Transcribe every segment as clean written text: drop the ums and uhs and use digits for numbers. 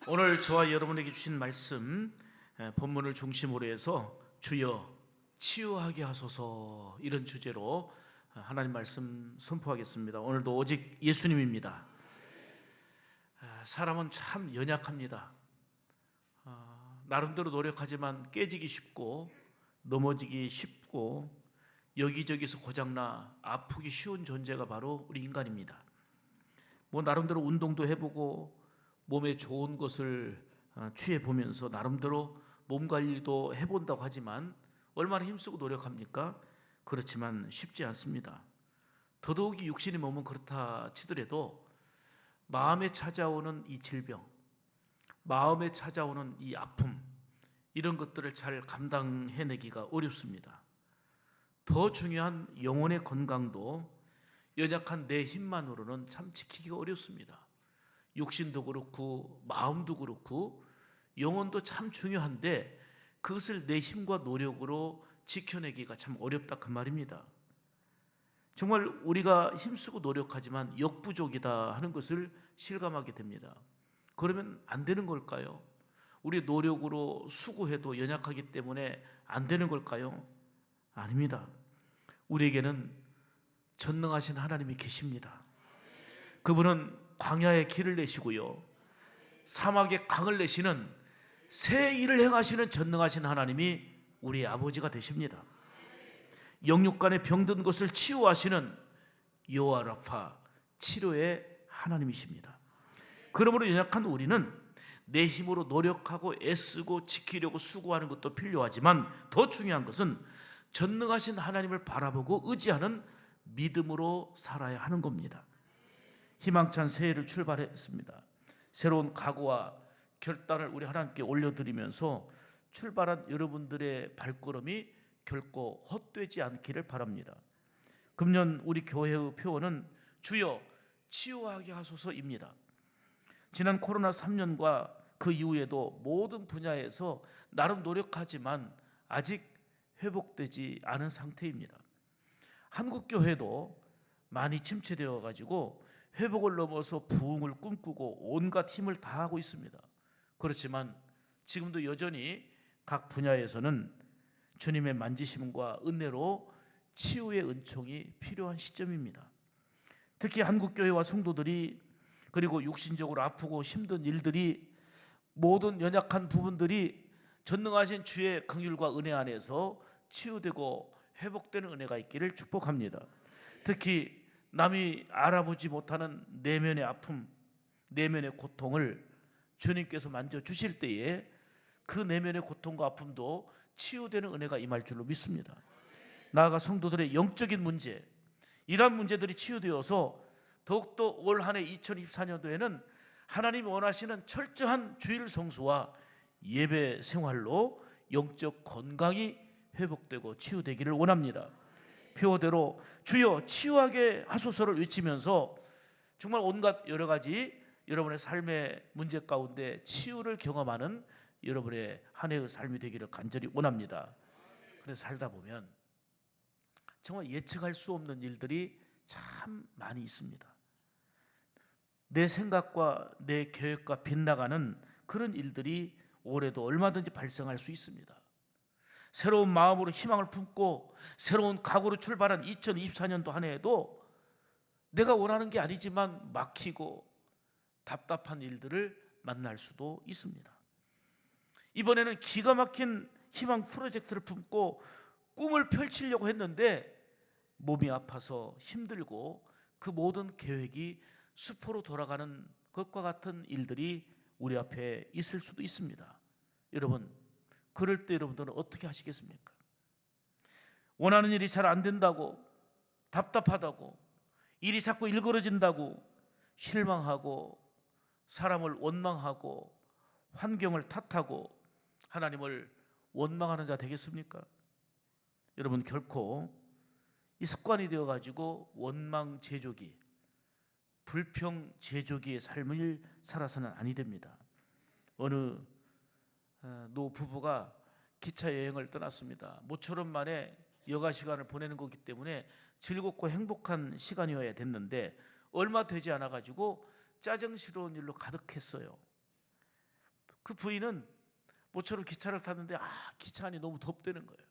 오늘 저와 여러분에게 주신 말씀 본문을 중심으로 해서 주여 치유하게 하소서 이런 주제로 하나님 말씀 선포하겠습니다. 오늘도 오직 예수님입니다. 사람은 참 연약합니다. 나름대로 노력하지만 깨지기 쉽고 넘어지기 쉽고 여기저기서 고장나 아프기 쉬운 존재가 바로 우리 인간입니다. 나름대로 운동도 해보고 몸에 좋은 것을 취해보면서 나름대로 몸 관리도 해본다고 하지만 얼마나 힘쓰고 노력합니까? 그렇지만 쉽지 않습니다. 더더욱이 육신이 몸은 그렇다 치더라도 마음에 찾아오는 이 질병, 마음에 찾아오는 이 아픔, 이런 것들을 잘 감당해내기가 어렵습니다. 더 중요한 영혼의 건강도 연약한 내 힘만으로는 참 지키기가 어렵습니다. 육신도 그렇고 마음도 그렇고 영혼도 참 중요한데 그것을 내 힘과 노력으로 지켜내기가 참 어렵다 그 말입니다. 정말 우리가 힘쓰고 노력하지만 역부족이다 하는 것을 실감하게 됩니다. 그러면 안 되는 걸까요? 우리 노력으로 수고해도 연약하기 때문에 안 되는 걸까요? 아닙니다. 우리에게는 전능하신 하나님이 계십니다. 그분은 광야에 길을 내시고요, 사막에 강을 내시는 새 일을 행하시는 전능하신 하나님이 우리의 아버지가 되십니다. 영육간에 병든 것을 치유하시는 여호와 라파, 치료의 하나님이십니다. 그러므로 연약한 우리는 내 힘으로 노력하고 애쓰고 지키려고 수고하는 것도 필요하지만 더 중요한 것은 전능하신 하나님을 바라보고 의지하는 믿음으로 살아야 하는 겁니다. 희망찬 새해를 출발했습니다. 새로운 각오와 결단을 우리 하나님께 올려드리면서 출발한 여러분들의 발걸음이 결코 헛되지 않기를 바랍니다. 금년 우리 교회의 표어는 주여 치유하게 하소서입니다. 지난 코로나 3년과 그 이후에도 모든 분야에서 나름 노력하지만 아직 회복되지 않은 상태입니다. 한국교회도 많이 침체되어 가지고 회복을 넘어서 부흥을 꿈꾸고 온갖 힘을 다하고 있습니다. 그렇지만 지금도 여전히 각 분야에서는 주님의 만지심과 은혜로 치유의 은총이 필요한 시점입니다. 특히 한국교회와 성도들이 그리고 육신적으로 아프고 힘든 일들이 모든 연약한 부분들이 전능하신 주의 긍휼과 은혜 안에서 치유되고 회복되는 은혜가 있기를 축복합니다. 특히 남이 알아보지 못하는 내면의 아픔, 내면의 고통을 주님께서 만져주실 때에 그 내면의 고통과 아픔도 치유되는 은혜가 임할 줄로 믿습니다. 나아가 성도들의 영적인 문제, 이러한 문제들이 치유되어서 더욱더 올 한 해 2024년도에는 하나님이 원하시는 철저한 주일 성수와 예배 생활로 영적 건강이 회복되고 치유되기를 원합니다. 표어대로 주여 치유하게 하소서를 외치면서 정말 온갖 여러 가지 여러분의 삶의 문제 가운데 치유를 경험하는 여러분의 한 해의 삶이 되기를 간절히 원합니다. 그래서 살다 보면 정말 예측할 수 없는 일들이 참 많이 있습니다. 내 생각과 내 계획과 빗나가는 그런 일들이 올해도 얼마든지 발생할 수 있습니다. 새로운 마음으로 희망을 품고 새로운 각오로 출발한 2024년도 한 해에도 내가 원하는 게 아니지만 막히고 답답한 일들을 만날 수도 있습니다. 이번에는 기가 막힌 희망 프로젝트를 품고 꿈을 펼치려고 했는데 몸이 아파서 힘들고 그 모든 계획이 수포로 돌아가는 것과 같은 일들이 우리 앞에 있을 수도 있습니다. 여러분, 그럴 때 여러분들은 어떻게 하시겠습니까? 원하는 일이 잘 안 된다고, 답답하다고, 일이 자꾸 일그러진다고 실망하고 사람을 원망하고 환경을 탓하고 하나님을 원망하는 자 되겠습니까? 여러분, 결코 이 습관이 되어가지고 원망 제조기, 불평 제조기의 삶을 살아서는 아니 됩니다. 어느 노 부부가 기차 여행을 떠났습니다. 모처럼 만에 여가 시간을 보내는 거기 때문에 즐겁고 행복한 시간이어야 됐는데 얼마 되지 않아 가지고 짜증스러운 일로 가득했어요. 그 부인은 모처럼 기차를 탔는데 기차 안이 너무 덥다는 거예요.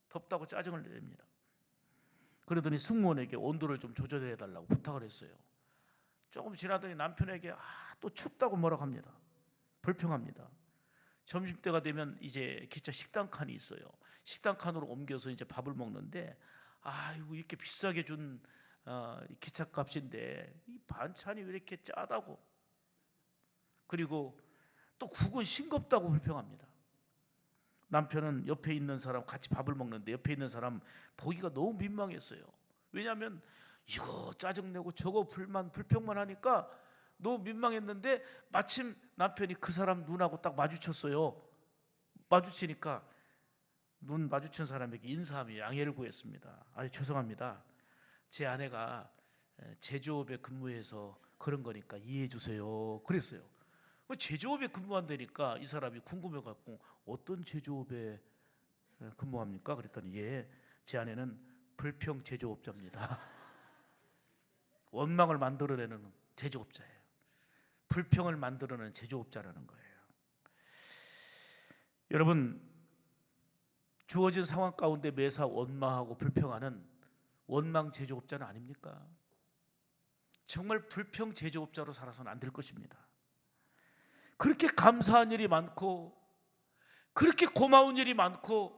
덥다고 짜증을 냅니다. 그러더니 승무원에게 온도를 좀 조절해 달라고 부탁을 했어요. 조금 지나더니 남편에게 또 춥다고 뭐라고 합니다. 불평합니다. 점심때가 되면 이제 기차 식당 칸이 있어요. 식당 칸으로 옮겨서 이제 밥을 먹는데 아이고 이렇게 비싸게 준 기차 값인데 이 반찬이 왜 이렇게 짜다고, 그리고 또 국은 싱겁다고 불평합니다. 남편은 옆에 있는 사람, 같이 밥을 먹는데 옆에 있는 사람 보기가 너무 민망했어요. 왜냐하면 이거 짜증내고 저거 불평만 하니까 너무 민망했는데 마침 남편이 그 사람 눈하고 딱 마주쳤어요. 마주치니까 눈 마주친 사람에게 인사하며 양해를 구했습니다. 죄송합니다. 제 아내가 제조업에 근무해서 그런 거니까 이해해 주세요. 그랬어요. 제조업에 근무한다니까 이 사람이 궁금해갖고 어떤 제조업에 근무합니까? 그랬더니 제 아내는 불평 제조업자입니다. 원망을 만들어내는 제조업자예요. 불평을 만들어내는 제조업자라는 거예요. 여러분, 주어진 상황 가운데 매사 원망하고 불평하는 원망 제조업자는 아닙니까? 정말 불평 제조업자로 살아서는 안 될 것입니다. 그렇게 감사한 일이 많고, 그렇게 고마운 일이 많고,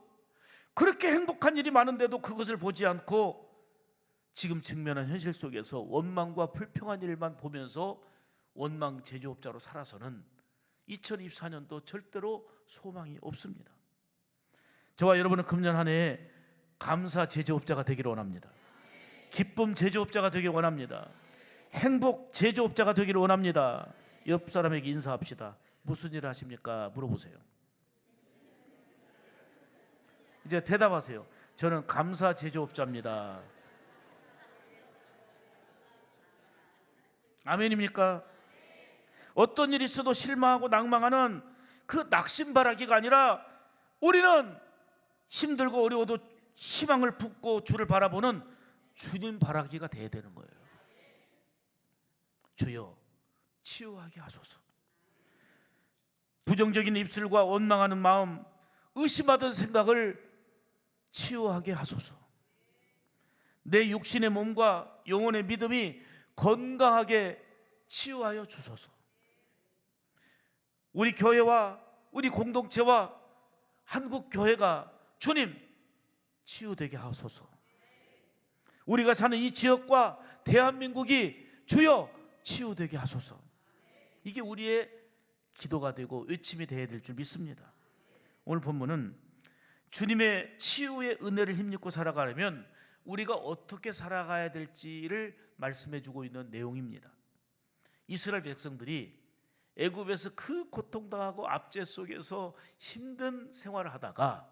그렇게 행복한 일이 많은데도 그것을 보지 않고 지금 직면한 현실 속에서 원망과 불평한 일만 보면서 원망 제조업자로 살아서는 2024년도 절대로 소망이 없습니다. 저와 여러분은 금년 한 해 감사 제조업자가 되기를 원합니다. 기쁨 제조업자가 되기를 원합니다. 행복 제조업자가 되기를 원합니다. 옆 사람에게 인사합시다. 무슨 일을 하십니까? 물어보세요. 이제 대답하세요. 저는 감사 제조업자입니다. 아멘입니까? 어떤 일이 있어도 실망하고 낭망하는 그 낙심바라기가 아니라 우리는 힘들고 어려워도 희망을 품고 주를 바라보는 주님 바라기가 돼야 되는 거예요. 주여 치유하게 하소서. 부정적인 입술과 원망하는 마음, 의심하던 생각을 치유하게 하소서. 내 육신의 몸과 영혼의 믿음이 건강하게 치유하여 주소서. 우리 교회와 우리 공동체와 한국 교회가 주님 치유되게 하소서. 우리가 사는 이 지역과 대한민국이 주여 치유되게 하소서. 이게 우리의 기도가 되고 외침이 되어야 될 줄 믿습니다. 오늘 본문은 주님의 치유의 은혜를 힘입고 살아가려면 우리가 어떻게 살아가야 될지를 말씀해 주고 있는 내용입니다. 이스라엘 백성들이 애굽에서 그 고통당하고 압제 속에서 힘든 생활을 하다가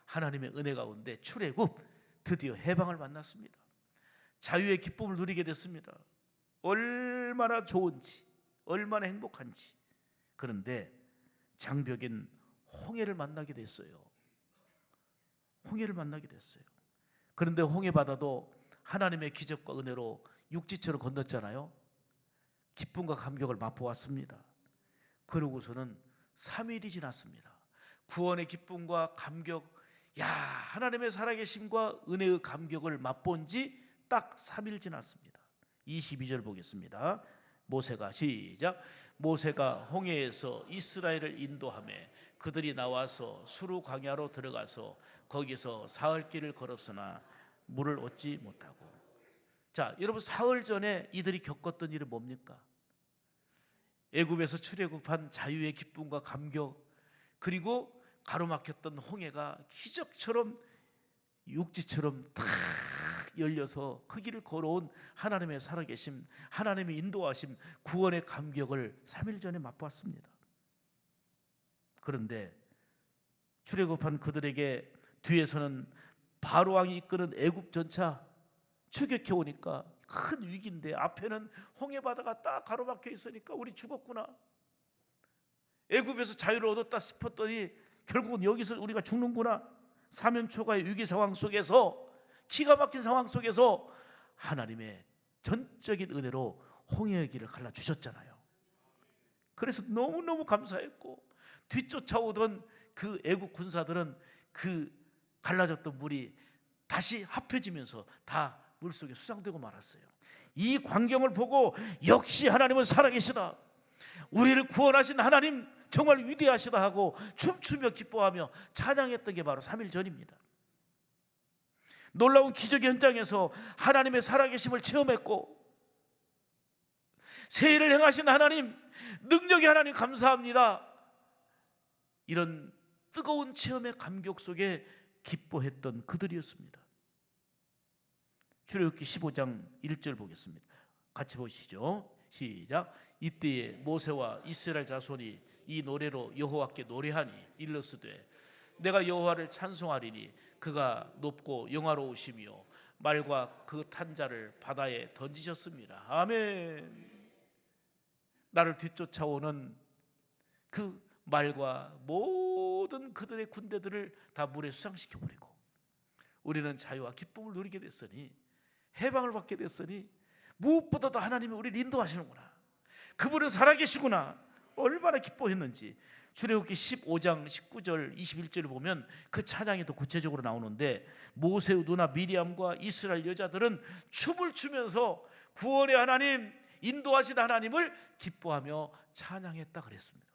하나님의 은혜 가운데 출애굽 드디어 해방을 만났습니다. 자유의 기쁨을 누리게 됐습니다. 얼마나 좋은지, 얼마나 행복한지. 그런데 장벽인 홍해를 만나게 됐어요. 홍해를 만나게 됐어요. 그런데 홍해바다도 하나님의 기적과 은혜로 육지처럼 건넜잖아요. 기쁨과 감격을 맛보았습니다. 그러고서는 3일이 지났습니다. 구원의 기쁨과 감격, 하나님의 살아계심과 은혜의 감격을 맛본 지 딱 3일 지났습니다. 22절 보겠습니다. 모세가 시작. 모세가 홍해에서 이스라엘을 인도하며 그들이 나와서 수르 광야로 들어가서 거기서 사흘 길을 걸었으나 물을 얻지 못하고. 자, 여러분, 사흘 전에 이들이 겪었던 일은 뭡니까? 애굽에서 출애굽한 자유의 기쁨과 감격, 그리고 가로막혔던 홍해가 기적처럼 육지처럼 탁 열려서 그 길을 걸어온 하나님의 살아계심, 하나님의 인도하심, 구원의 감격을 3일 전에 맛보았습니다. 그런데 출애굽한 그들에게 뒤에서는 바로왕이 이끄는 애굽 전차 추격해 오니까 큰 위기인데 앞에는 홍해바다가 딱 가로막혀 있으니까 우리 죽었구나, 애굽에서 자유를 얻었다 싶었더니 결국은 여기서 우리가 죽는구나. 사면초가의 위기 상황 속에서, 기가 막힌 상황 속에서 하나님의 전적인 은혜로 홍해의 길을 갈라주셨잖아요. 그래서 너무너무 감사했고 뒤쫓아오던 그 애국 군사들은 그 갈라졌던 물이 다시 합해지면서 다 물속에 수상되고 말았어요. 이 광경을 보고 역시 하나님은 살아계시다, 우리를 구원하신 하나님 정말 위대하시다 하고 춤추며 기뻐하며 찬양했던 게 바로 3일 전입니다. 놀라운 기적 현장에서 하나님의 살아계심을 체험했고, 새 일을 행하신 하나님, 능력의 하나님 감사합니다, 이런 뜨거운 체험의 감격 속에 기뻐했던 그들이었습니다. 출애굽기 15장 1절 보겠습니다. 같이 보시죠. 시작. 이때에 모세와 이스라엘 자손이 이 노래로 여호와께 노래하니 일러스되 내가 여호와를 찬송하리니 그가 높고 영화로우시며 말과 그 탄 자를 바다에 던지셨습니다. 아멘. 나를 뒤쫓아오는 그 말과 모든 그들의 군대들을 다 물에 수상시켜버리고 우리는 자유와 기쁨을 누리게 됐으니, 해방을 받게 됐으니, 무엇보다도 하나님이 우리를 인도하시는구나, 그분은 살아계시구나, 얼마나 기뻐했는지. 출애굽기 15장 19절 21절을 보면 그 찬양이 더 구체적으로 나오는데, 모세의 누나 미리암과 이스라엘 여자들은 춤을 추면서 구원의 하나님, 인도하신 하나님을 기뻐하며 찬양했다 그랬습니다.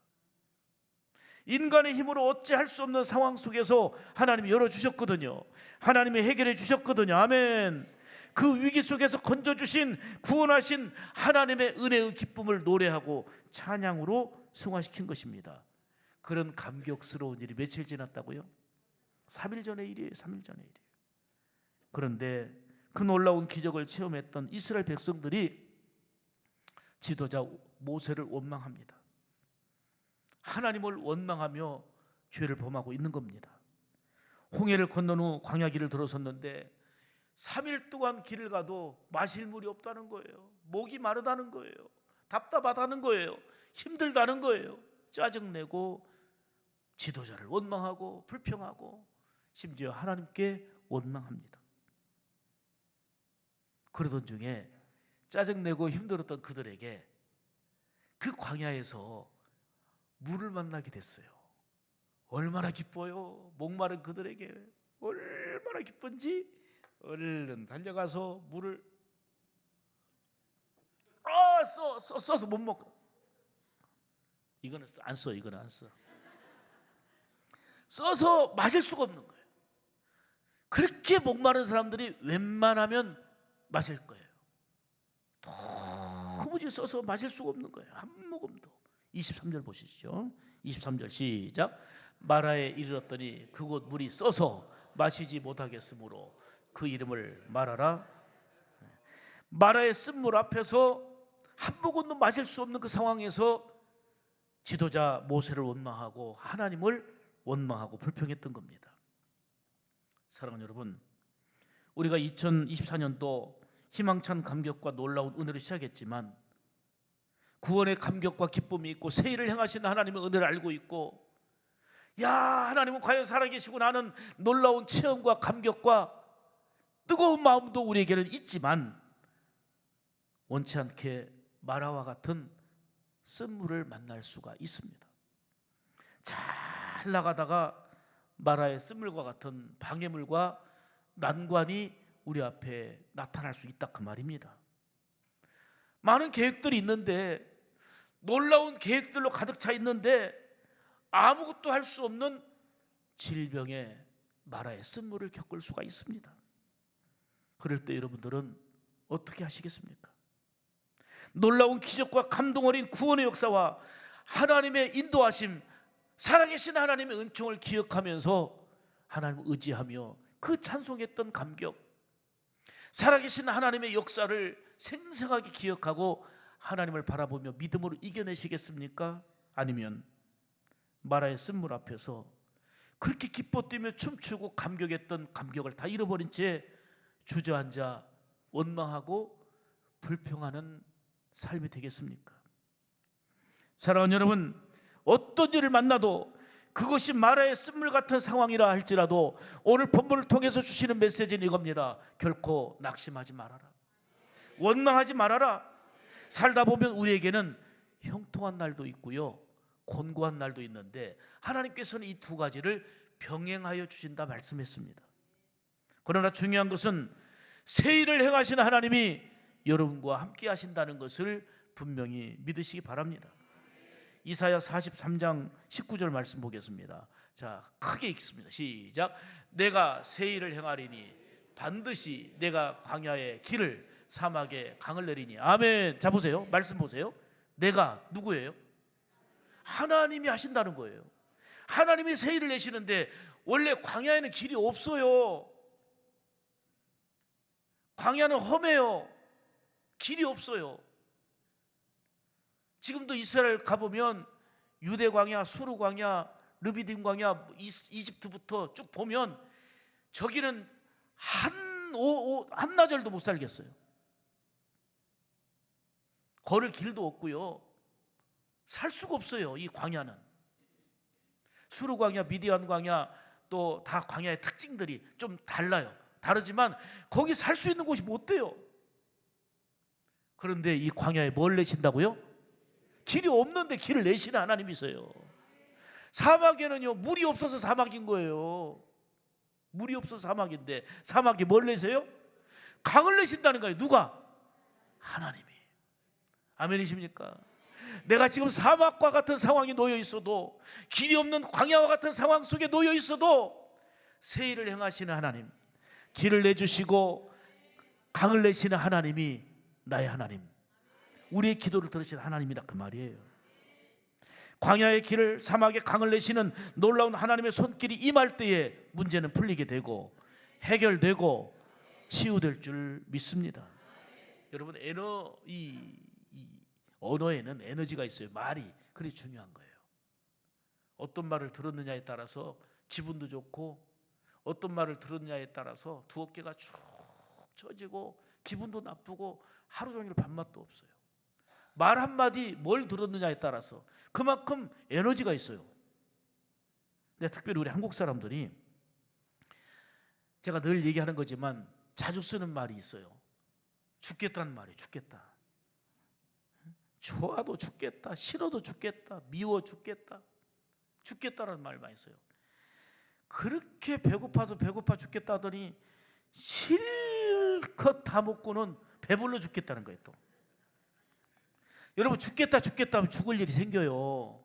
인간의 힘으로 어찌할 수 없는 상황 속에서 하나님이 열어주셨거든요. 하나님이 해결해 주셨거든요. 아멘. 그 위기 속에서 건져주신, 구원하신 하나님의 은혜의 기쁨을 노래하고 찬양으로 승화시킨 것입니다. 그런 감격스러운 일이 며칠 지났다고요? 3일 전의 일이에요. 3일 전의 일이에요. 그런데 그 놀라운 기적을 체험했던 이스라엘 백성들이 지도자 모세를 원망합니다. 하나님을 원망하며 죄를 범하고 있는 겁니다. 홍해를 건넌 후 광야길을 들어섰는데 3일 동안 길을 가도 마실 물이 없다는 거예요. 목이 마르다는 거예요. 답답하다는 거예요. 힘들다는 거예요. 짜증내고 지도자를 원망하고 불평하고 심지어 하나님께 원망합니다. 그러던 중에 짜증내고 힘들었던 그들에게 그 광야에서 물을 만나게 됐어요. 얼마나 기뻐요. 목마른 그들에게 얼마나 기쁜지 얼른 달려가서 물을 써서 못 먹고, 이거는 안 써, 이거는 안 써. 써서 마실 수가 없는 거예요. 그렇게 목마른 사람들이 웬만하면 마실 거예요. 도무지 써서 마실 수가 없는 거예요. 한 모금도. 23절 보시죠. 23절 시작. 마라에 이르렀더니 그곳 물이 써서 마시지 못하겠으므로 그 이름을 마라라. 마라의 쓴물 앞에서 한 모금도 마실 수 없는 그 상황에서 지도자 모세를 원망하고 하나님을 원망하고 불평했던 겁니다. 사랑하는 여러분, 우리가 2024년도 희망찬 감격과 놀라운 은혜를 시작했지만 구원의 감격과 기쁨이 있고 새 일을 행하시는 하나님의 은혜를 알고 있고, 야, 하나님은 과연 살아계시구나 하는 놀라운 체험과 감격과 뜨거운 마음도 우리에게는 있지만 원치 않게 마라와 같은 쓴물을 만날 수가 있습니다. 잘 나가다가 마라의 쓴물과 같은 방해물과 난관이 우리 앞에 나타날 수 있다 그 말입니다. 많은 계획들이 있는데, 놀라운 계획들로 가득 차 있는데 아무것도 할 수 없는 질병의 마라의 쓴물을 겪을 수가 있습니다. 그럴 때 여러분들은 어떻게 하시겠습니까? 놀라운 기적과 감동 어린 구원의 역사와 하나님의 인도하심, 살아계신 하나님의 은총을 기억하면서 하나님을 의지하며 그 찬송했던 감격, 살아계신 하나님의 역사를 생생하게 기억하고 하나님을 바라보며 믿음으로 이겨내시겠습니까? 아니면 마라의 쓴물 앞에서 그렇게 기뻐 뛰며 춤추고 감격했던 감격을 다 잃어버린 채 주저앉아 원망하고 불평하는 삶이 되겠습니까? 사랑하는 여러분, 어떤 일을 만나도 그것이 마라의 쓴물 같은 상황이라 할지라도 오늘 본문을 통해서 주시는 메시지는 이겁니다. 결코 낙심하지 말아라. 원망하지 말아라. 살다 보면 우리에게는 형통한 날도 있고요, 곤고한 날도 있는데 하나님께서는 이 두 가지를 병행하여 주신다 말씀했습니다. 그러나 중요한 것은 새 일을 행하시는 하나님이 여러분과 함께 하신다는 것을 분명히 믿으시기 바랍니다. 이사야 43장 19절 말씀 보겠습니다. 자, 크게 읽습니다. 시작. 내가 새 일을 행하리니 반드시 내가 광야의 길을 사막에 강을 내리니. 아멘. 자, 보세요. 말씀 보세요. 내가 누구예요? 하나님이 하신다는 거예요. 하나님이 새 일을 내시는데 원래 광야에는 길이 없어요. 광야는 험해요. 길이 없어요. 지금도 이스라엘 가보면 유대 광야, 수르 광야, 르비딤 광야, 이집트부터 쭉 보면 저기는 한나절도 못 살겠어요. 걸을 길도 없고요. 살 수가 없어요. 이 광야는. 수르 광야, 미디안 광야, 또 다 광야의 특징들이 좀 달라요. 다르지만 거기 살 수 있는 곳이 못 돼요. 그런데 이 광야에 뭘 내신다고요? 길이 없는데 길을 내시는 하나님이세요. 사막에는요, 물이 없어서 사막인 거예요. 물이 없어서 사막인데 사막에 뭘 내세요? 강을 내신다는 거예요. 누가? 하나님이. 아멘이십니까? 내가 지금 사막과 같은 상황에 놓여 있어도, 길이 없는 광야와 같은 상황 속에 놓여 있어도 새 일을 행하시는 하나님, 길을 내주시고 강을 내시는 하나님이 나의 하나님, 우리의 기도를 들으시는 하나님이다, 그 말이에요. 광야의 길을, 사막의 강을 내시는 놀라운 하나님의 손길이 임할 때에 문제는 풀리게 되고 해결되고 치유될 줄 믿습니다. 여러분, 이 언어에는 에너지가 있어요. 말이 그리 중요한 거예요. 어떤 말을 들었느냐에 따라서 기분도 좋고, 어떤 말을 들었느냐에 따라서 두 어깨가 쭉 처지고 기분도 나쁘고 하루 종일 밥맛도 없어요. 말 한마디 뭘 들었느냐에 따라서 그만큼 에너지가 있어요. 근데 특별히 우리 한국 사람들이, 제가 늘 얘기하는 거지만 자주 쓰는 말이 있어요. 죽겠다는 말이에요. 죽겠다. 좋아도 죽겠다, 싫어도 죽겠다, 미워 죽겠다, 죽겠다라는 말 많이 써요. 그렇게 배고파서 배고파 죽겠다 하더니 실컷 다 먹고는 배불러 죽겠다는 거예요. 또 여러분, 죽겠다 하면 죽을 일이 생겨요.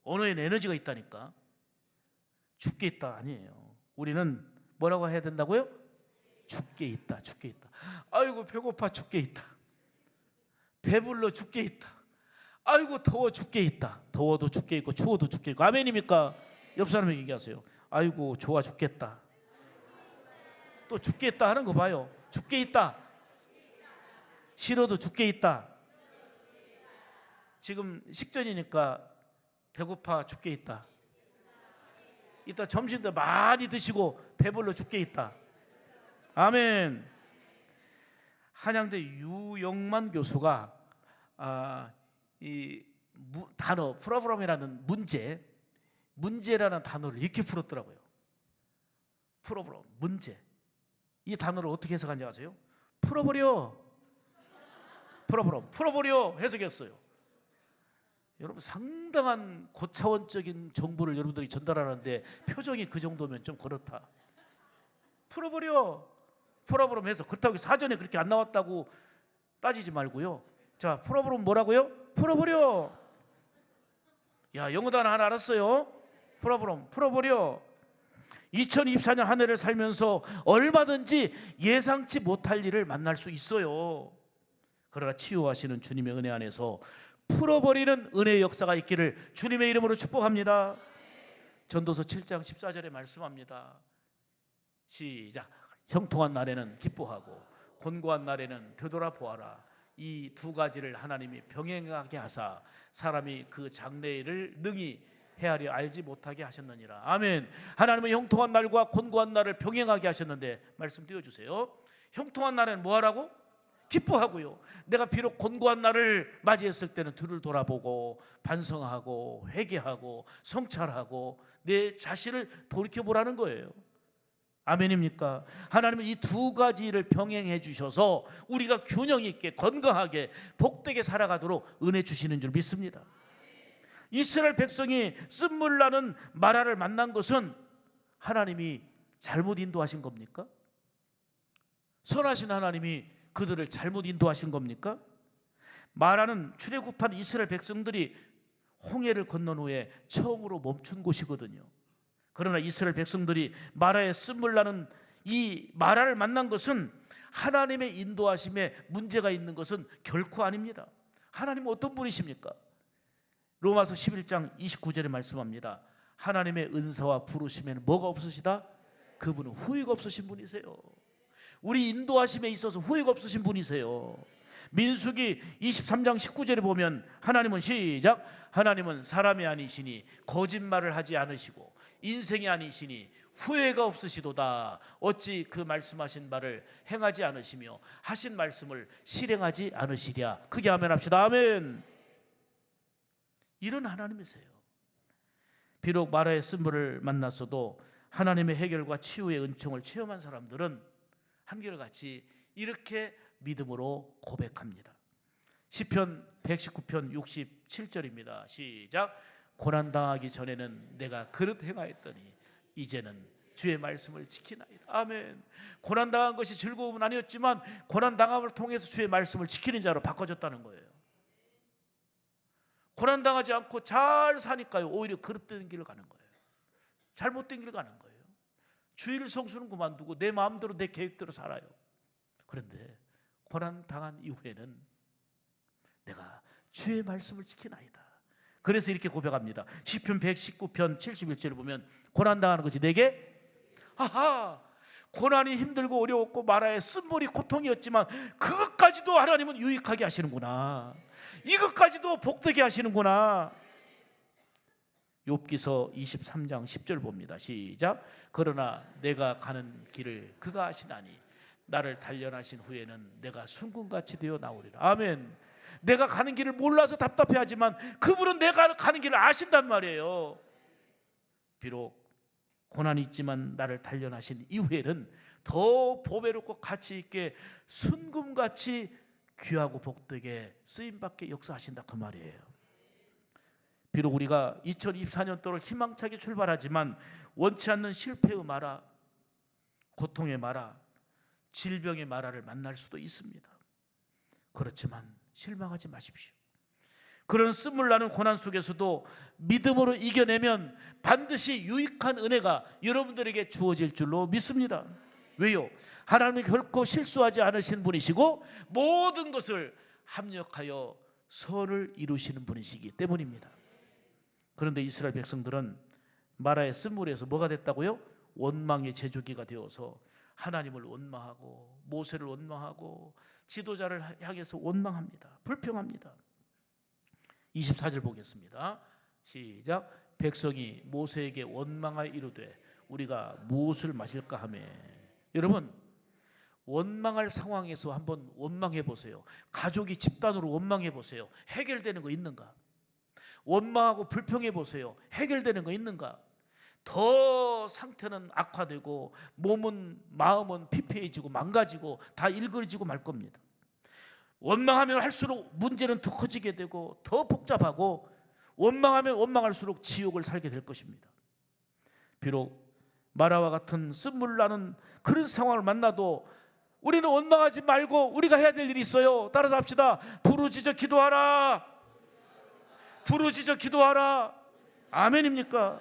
언어에는 에너지가 있다니까. 죽겠다 아니에요. 우리는 뭐라고 해야 된다고요? 죽게 있다. 아이고 배고파 죽게 있다. 배불러 죽게 있다. 아이고 더워 죽게 있다. 더워도 죽게 있고 추워도 죽게 있고. 아멘입니까? 옆 사람에게 얘기하세요. 아이고 좋아 죽겠다. 또 죽겠다 하는 거 봐요. 죽게 있다. 싫어도 죽게 있다. 지금 식전이니까 배고파 죽게 있다. 이따 점심도 많이 드시고 배불러 죽게 있다. 아멘. 한양대 유영만 교수가 이 단어 프로브럼이라는 문제라는 단어를 이렇게 풀었더라고요. 프로브럼, 문제. 이 단어를 어떻게 해석한지 아세요? 풀어버려. 프로브럼, 풀어버려 해석했어요. 여러분, 상당한 고차원적인 정보를 여러분들이 전달하는데 표정이 그 정도면 좀 그렇다. 풀어버려. 프로브럼 해서, 그렇다고 사전에 그렇게 안 나왔다고 따지지 말고요. 자, 프로브럼 뭐라고요? 풀어버려. 야, 영어 단어 하나 알았어요? 프로브럼, 풀어버려. 2024년 한 해를 살면서 얼마든지 예상치 못할 일을 만날 수 있어요. 그러나 치유하시는 주님의 은혜 안에서 풀어버리는 은혜의 역사가 있기를 주님의 이름으로 축복합니다. 전도서 7장 14절에 말씀합니다. 시작. 형통한 날에는 기뻐하고 곤고한 날에는 되돌아보아라. 이 두 가지를 하나님이 병행하게 하사 사람이 그 장래일을 능히 헤아려 알지 못하게 하셨느니라. 아멘. 하나님은 형통한 날과 곤고한 날을 병행하게 하셨는데, 말씀 띄워주세요. 형통한 날에는 뭐 하라고? 기뻐하고요. 내가 비록 곤고한 날을 맞이했을 때는 뒤를 돌아보고 반성하고 회개하고 성찰하고 내 자신을 돌이켜보라는 거예요. 아멘입니까? 하나님은 이 두 가지를 병행해 주셔서 우리가 균형 있게 건강하게 복되게 살아가도록 은혜 주시는 줄 믿습니다. 이스라엘 백성이 쓴물 나는 마라를 만난 것은 하나님이 잘못 인도하신 겁니까? 선하신 하나님이 그들을 잘못 인도하신 겁니까? 마라는 출애굽한 이스라엘 백성들이 홍해를 건넌 후에 처음으로 멈춘 곳이거든요. 그러나 이스라엘 백성들이 마라에 쓴물 나는 이 마라를 만난 것은 하나님의 인도하심에 문제가 있는 것은 결코 아닙니다. 하나님은 어떤 분이십니까? 로마서 11장 29절에 말씀합니다. 하나님의 은사와 부르심에는 뭐가 없으시다? 그분은 후회가 없으신 분이세요. 우리 인도하심에 있어서 후회가 없으신 분이세요. 민수기 23장 19절에 보면 하나님은 시작, 하나님은 사람이 아니시니 거짓말을 하지 않으시고 인생이 아니시니 후회가 없으시도다. 어찌 그 말씀하신 바를 행하지 않으시며 하신 말씀을 실행하지 않으시랴. 크게 아멘 합시다. 아멘. 이런 하나님이세요. 비록 마라의 쓴물을 만났어도 하나님의 해결과 치유의 은총을 체험한 사람들은 한결같이 이렇게 믿음으로 고백합니다. 시편 119편 67절입니다. 시작. 고난당하기 전에는 내가 그릇 행하였더니 이제는 주의 말씀을 지키나이다. 아멘. 고난당한 것이 즐거움은 아니었지만 고난당함을 통해서 주의 말씀을 지키는 자로 바꿔졌다는 거예요. 고난당하지 않고 잘 사니까요, 오히려 그릇된 길을 가는 거예요. 잘못된 길 가는 거예요. 주일 성수는 그만두고 내 마음대로 내 계획대로 살아요. 그런데 고난당한 이후에는 내가 주의 말씀을 지키나이다. 그래서 이렇게 고백합니다. 시편 119편 71절을 보면 고난당하는 것이 내게 고난이 힘들고 어려웠고 마라의 쓴물이 고통이었지만 그것까지도 하나님은 유익하게 하시는구나. 이것까지도 복되게 하시는구나. 욥기서 23장 10절 봅니다. 시작. 그러나 내가 가는 길을 그가 아시나니 나를 단련하신 후에는 내가 순금같이 되어 나오리라. 아멘. 내가 가는 길을 몰라서 답답해하지만 그분은 내가 가는 길을 아신단 말이에요. 비록 고난이 있지만 나를 단련하신 이후에는 더 보배롭고 가치 있게 순금같이 귀하고 복되게 쓰임받게 역사하신다, 그 말이에요. 비록 우리가 2024년도를 희망차게 출발하지만 원치 않는 실패의 마라, 고통의 마라, 질병의 마라를 만날 수도 있습니다. 그렇지만 실망하지 마십시오. 그런 쓴물 나는 고난 속에서도 믿음으로 이겨내면 반드시 유익한 은혜가 여러분들에게 주어질 줄로 믿습니다. 왜요? 하나님이 결코 실수하지 않으신 분이시고 모든 것을 합력하여 선을 이루시는 분이시기 때문입니다. 그런데 이스라엘 백성들은 마라의 쓴물에서 뭐가 됐다고요? 원망의 제조기가 되어서 하나님을 원망하고 모세를 원망하고 지도자를 향해서 원망합니다. 불평합니다. 24절 보겠습니다. 시작. 백성이 모세에게 원망하여 이르되 우리가 무엇을 마실까 하며. 여러분, 원망할 상황에서 한번 원망해 보세요. 가족이 집단으로 원망해 보세요. 해결되는 거 있는가? 원망하고 불평해 보세요. 해결되는 거 있는가? 더 상태는 악화되고 몸은 마음은 피폐해지고 망가지고 다 일그러지고 말 겁니다. 원망하면 할수록 문제는 더 커지게 되고 더 복잡하고 원망하면 원망할수록 지옥을 살게 될 것입니다. 비록 마라와 같은 쓴물 나는 그런 상황을 만나도 우리는 원망하지 말고 우리가 해야 될 일이 있어요. 따라서 합시다. 부르짖어 기도하라. 부르짖어 기도하라. 아멘입니까?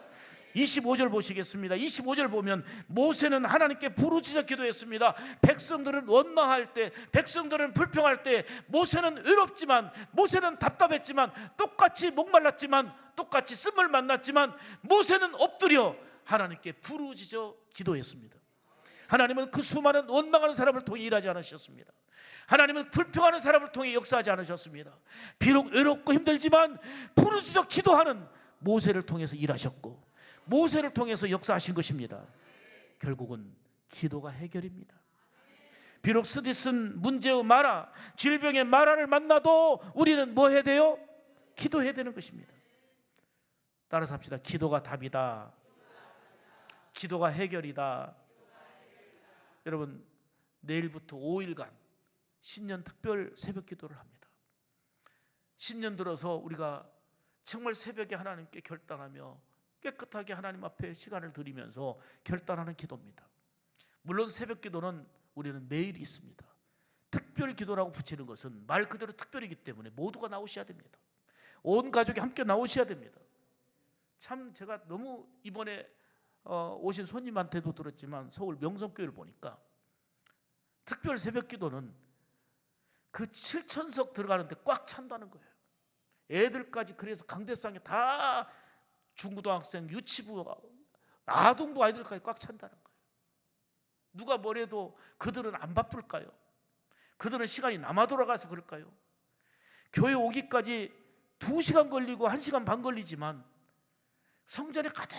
25절 보시겠습니다. 25절 보면 모세는 하나님께 부르짖어 기도했습니다. 백성들은 원망할 때, 백성들은 불평할 때 모세는 외롭지만, 모세는 답답했지만, 똑같이 목말랐지만, 똑같이 쓴물 만났지만 모세는 엎드려 하나님께 부르짖어 기도했습니다. 하나님은 그 수많은 원망하는 사람을 통해 일하지 않으셨습니다. 하나님은 불평하는 사람을 통해 역사하지 않으셨습니다. 비록 외롭고 힘들지만 부르짖어 기도하는 모세를 통해서 일하셨고 모세를 통해서 역사하신 것입니다. 결국은 기도가 해결입니다. 비록 스디슨 문제의 마라, 질병의 마라를 만나도 우리는 뭐 해야 돼요? 기도해야 되는 것입니다. 따라서 합시다. 기도가 답이다. 기도가 해결이다. 여러분, 내일부터 5일간 신년 특별 새벽 기도를 합니다. 신년 들어서 우리가 정말 새벽에 하나님께 결단하며 깨끗하게 하나님 앞에 시간을 드리면서 결단하는 기도입니다. 물론 새벽 기도는 우리는 매일 있습니다. 특별 기도라고 붙이는 것은 말 그대로 특별이기 때문에 모두가 나오셔야 됩니다. 온 가족이 함께 나오셔야 됩니다. 참 제가 너무 이번에 오신 손님한테도 들었지만 서울 명성교회를 보니까 특별 새벽 기도는 그 7천석 들어가는데 꽉 찬다는 거예요. 애들까지, 그래서 강대상에 다 중고등학생, 유치부, 아동부 아이들까지 꽉 찬다는 거예요. 누가 뭐래도 그들은 안 바쁠까요? 그들은 시간이 남아 돌아가서 그럴까요? 교회 오기까지 2시간 걸리고 1시간 반 걸리지만 성전에 가득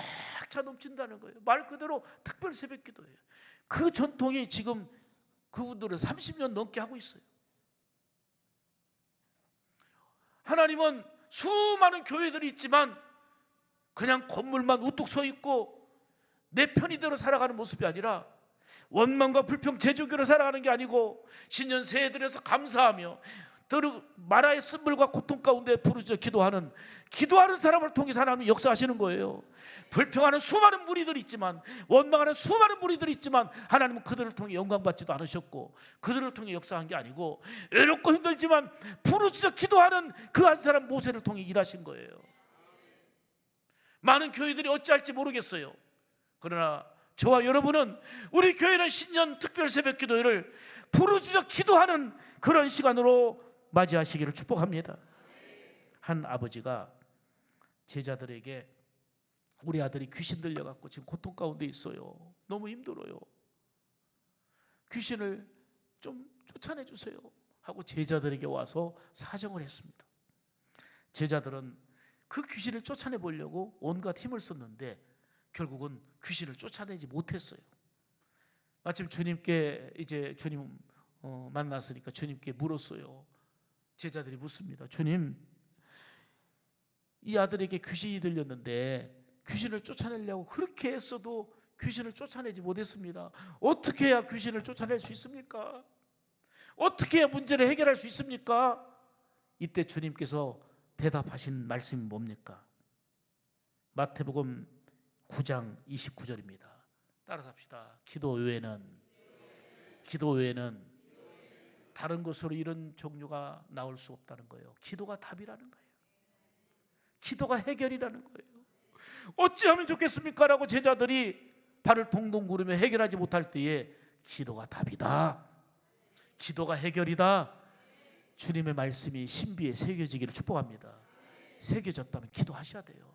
차 넘친다는 거예요. 말 그대로 특별 새벽 기도예요. 그 전통이 지금 그분들은 30년 넘게 하고 있어요. 하나님은 수많은 교회들이 있지만 그냥 건물만 우뚝 서 있고 내 편의대로 살아가는 모습이 아니라 원망과 불평 제조교로 살아가는 게 아니고 신년 새해 들여서 감사하며 마라의 쓴물과 고통 가운데 부르짖어 기도하는 사람을 통해서 하나님이 역사하시는 거예요. 불평하는 수많은 무리들이 있지만, 원망하는 수많은 무리들이 있지만 하나님은 그들을 통해 영광받지도 않으셨고 그들을 통해 역사한 게 아니고 외롭고 힘들지만 부르짖어 기도하는 그 한 사람 모세를 통해 일하신 거예요. 많은 교회들이 어찌할지 모르겠어요. 그러나 저와 여러분은, 우리 교회는 신년 특별 새벽 기도회를 부르짖어 기도하는 그런 시간으로 맞이하시기를 축복합니다. 한 아버지가 제자들에게 우리 아들이 귀신 들려갖고 지금 고통 가운데 있어요. 너무 힘들어요. 귀신을 좀 쫓아내 주세요 하고 제자들에게 와서 사정을 했습니다. 제자들은 그 귀신을 쫓아내 보려고 온갖 힘을 썼는데 결국은 귀신을 쫓아내지 못했어요. 마침 주님께 이제 주님 만났으니까 주님께 물었어요. 제자들이 묻습니다. 주님, 이 아들에게 귀신이 들렸는데 귀신을 쫓아내려고 그렇게 했어도 귀신을 쫓아내지 못했습니다. 어떻게 해야 귀신을 쫓아낼 수 있습니까? 어떻게 해야 문제를 해결할 수 있습니까? 이때 주님께서 대답하신 말씀이 뭡니까? 마태복음 9장 29절입니다. 따라서 합시다. 기도 외에는 다른 것으로 이런 종류가 나올 수 없다는 거예요. 기도가 답이라는 거예요. 기도가 해결이라는 거예요. 어찌하면 좋겠습니까? 라고 제자들이 발을 동동 구르며 해결하지 못할 때에 기도가 답이다, 기도가 해결이다, 주님의 말씀이 신비에 새겨지기를 축복합니다. 새겨졌다면 기도하셔야 돼요.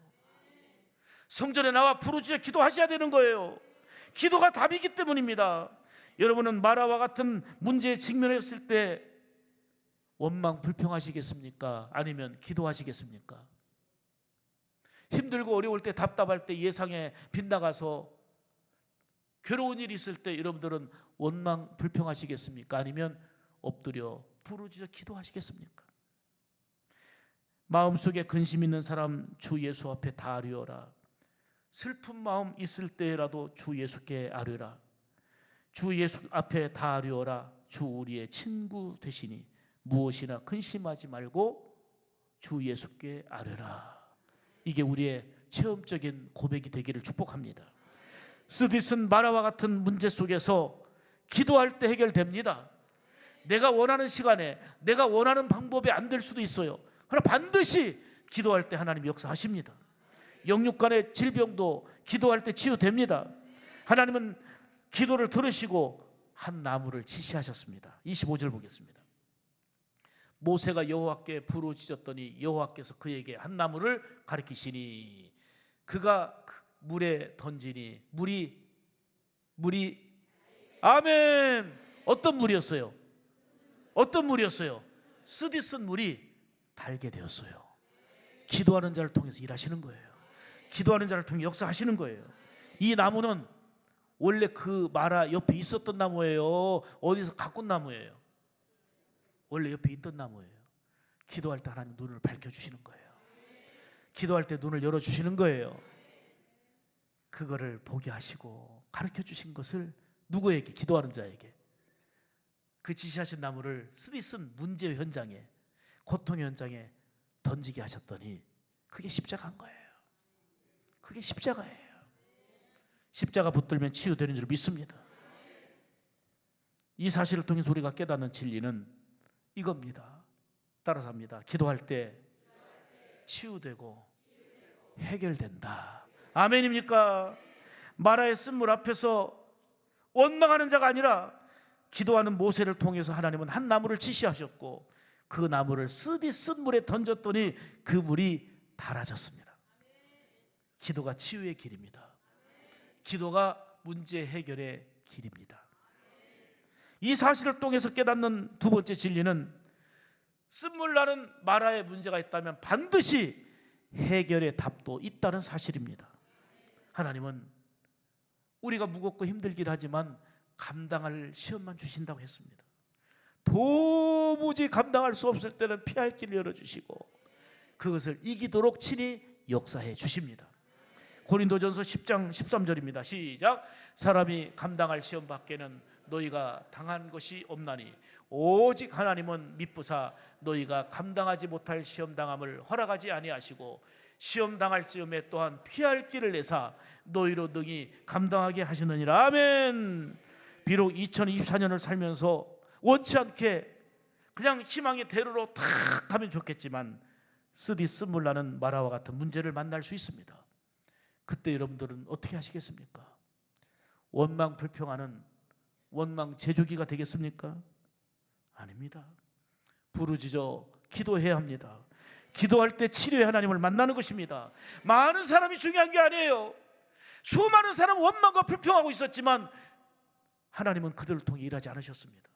성전에 나와 부르짖어 기도하셔야 되는 거예요. 기도가 답이기 때문입니다. 여러분은 마라와 같은 문제에 직면했을 때 원망 불평하시겠습니까? 아니면 기도하시겠습니까? 힘들고 어려울 때, 답답할 때, 예상에 빗나가서 괴로운 일이 있을 때 여러분들은 원망 불평하시겠습니까? 아니면 엎드려 부르짖어 기도하시겠습니까? 마음속에 근심 있는 사람 주 예수 앞에 다 아뢰어라. 슬픈 마음 있을 때라도 주 예수께 아뢰라. 주 예수 앞에 다 아뢰어라. 주 우리의 친구 되시니 무엇이나 근심하지 말고 주 예수께 아뢰라. 이게 우리의 체험적인 고백이 되기를 축복합니다. 스디슨 마라와 같은 문제 속에서 기도할 때 해결됩니다. 내가 원하는 시간에, 내가 원하는 방법이 안 될 수도 있어요. 그러나 반드시 기도할 때 하나님 역사하십니다. 영육간의 질병도 기도할 때 치유됩니다. 하나님은 기도를 들으시고 한 나무를 지시하셨습니다. 25절 보겠습니다. 모세가 여호와께 부르짖었더니 여호와께서 그에게 한 나무를 가리키시니 그가 물에 던지니 물이 아멘. 어떤 물이었어요? 어떤 물이었어요? 스디쓴 물이 달게 되었어요. 기도하는 자를 통해서 일하시는 거예요. 기도하는 자를 통해 역사하시는 거예요. 이 나무는 원래 그 마라 옆에 있었던 나무예요? 어디서 가꾼 나무예요? 원래 옆에 있던 나무예요. 기도할 때 하나님 눈을 밝혀주시는 거예요. 기도할 때 눈을 열어주시는 거예요. 그거를 보게 하시고 가르쳐주신 것을 누구에게? 기도하는 자에게. 그 지시하신 나무를 쓰디쓴 문제 현장에, 고통 현장에 던지게 하셨더니 그게 십자가인 거예요. 그게 십자가예요. 십자가 붙들면 치유되는 줄 믿습니다. 이 사실을 통해서 우리가 깨닫는 진리는 이겁니다. 따라서 합니다. 기도할 때 치유되고 해결된다. 아멘입니까? 마라의 쓴물 앞에서 원망하는 자가 아니라 기도하는 모세를 통해서 하나님은 한 나무를 지시하셨고 그 나무를 쓰디 쓴 물에 던졌더니 그 물이 달아졌습니다. 기도가 치유의 길입니다. 기도가 문제 해결의 길입니다. 이 사실을 통해서 깨닫는 두 번째 진리는 쓴물 나는 마라에 문제가 있다면 반드시 해결의 답도 있다는 사실입니다. 하나님은 우리가 무겁고 힘들긴 하지만 감당할 시험만 주신다고 했습니다. 도무지 감당할 수 없을 때는 피할 길을 열어주시고 그것을 이기도록 친히 역사해 주십니다. 고린도전서 10장 13절입니다. 시작. 사람이 감당할 시험 밖에는 너희가 당한 것이 없나니 오직 하나님은 미쁘사 너희가 감당하지 못할 시험 당함을 허락하지 아니하시고 시험 당할 즈음에 또한 피할 길을 내사 너희로 능히 감당하게 하시느니라. 아멘. 비록 2024년을 살면서 원치 않게 그냥 희망의 대로로 탁 가면 좋겠지만 쓰디 쓴물 나는 마라와 같은 문제를 만날 수 있습니다. 그때 여러분들은 어떻게 하시겠습니까? 원망 불평하는 원망 제조기가 되겠습니까? 아닙니다. 부르짖어 기도해야 합니다. 기도할 때 치료의 하나님을 만나는 것입니다. 많은 사람이 중요한 게 아니에요. 수많은 사람은 원망과 불평하고 있었지만 하나님은 그들을 통해 일하지 않으셨습니다.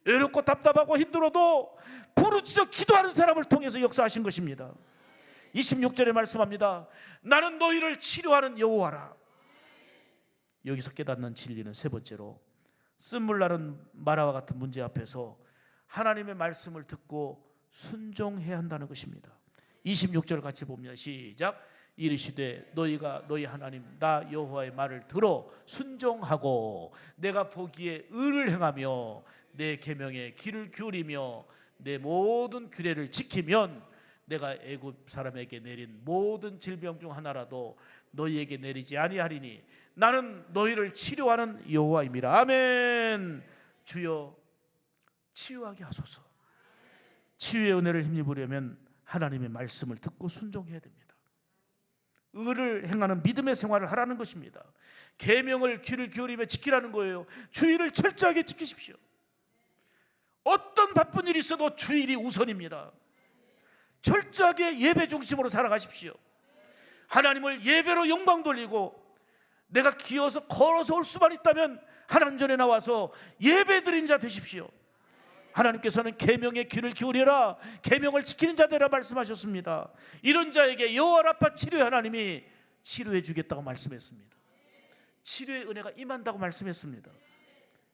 외롭고 답답하고 힘들어도 부르짖어 기도하는 사람을 통해서 역사하신 것입니다. 26절에 말씀합니다. 나는 너희를 치료하는 여호와라. 여기서 깨닫는 진리는 세 번째로 쓴물 나는 마라와 같은 문제 앞에서 하나님의 말씀을 듣고 순종해야 한다는 것입니다. 26절 같이 봅니다. 시작. 이르시되 너희가 너희 하나님 나 여호와의 말을 들어 순종하고 내가 보기에 의를 행하며 내 계명에 귀를 기울이며 내 모든 규례를 지키면 내가 애굽 사람에게 내린 모든 질병 중 하나라도 너희에게 내리지 아니하리니 나는 너희를 치료하는 여호와임이라. 아멘. 주여 치유하게 하소서. 치유의 은혜를 힘입으려면 하나님의 말씀을 듣고 순종해야 됩니다. 의를 행하는 믿음의 생활을 하라는 것입니다. 계명을 귀를 기울이며 지키라는 거예요. 주일을 철저하게 지키십시오. 어떤 바쁜 일이 있어도 주일이 우선입니다. 철저하게 예배 중심으로 살아가십시오. 하나님을 예배로 영광 돌리고 내가 기어서 걸어서 올 수만 있다면 하나님 전에 나와서 예배 드린 자 되십시오. 하나님께서는 계명에 귀를 기울여라, 계명을 지키는 자 되라 말씀하셨습니다. 이런 자에게 여호와 라파 치료의 하나님이 치료해 주겠다고 말씀했습니다. 치료의 은혜가 임한다고 말씀했습니다.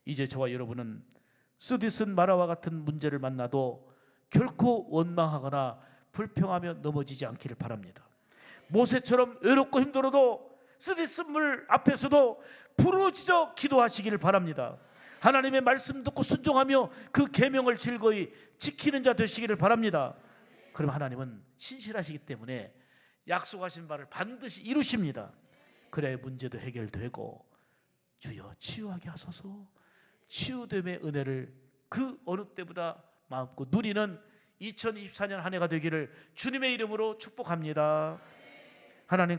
이제 저와 여러분은 쓰디쓴 마라와 같은 문제를 만나도 결코 원망하거나 불평하며 넘어지지 않기를 바랍니다. 모세처럼 외롭고 힘들어도 쓰디쓴 물 앞에서도 부르짖어 기도하시기를 바랍니다. 하나님의 말씀 듣고 순종하며 그 계명을 즐거이 지키는 자 되시기를 바랍니다. 그럼 하나님은 신실하시기 때문에 약속하신 바를 반드시 이루십니다. 그래야 문제도 해결되고 주여 치유하게 하소서. 치유됨의 은혜를 그 어느 때보다 마음껏 누리는 2024년 한 해가 되기를 주님의 이름으로 축복합니다. 하나님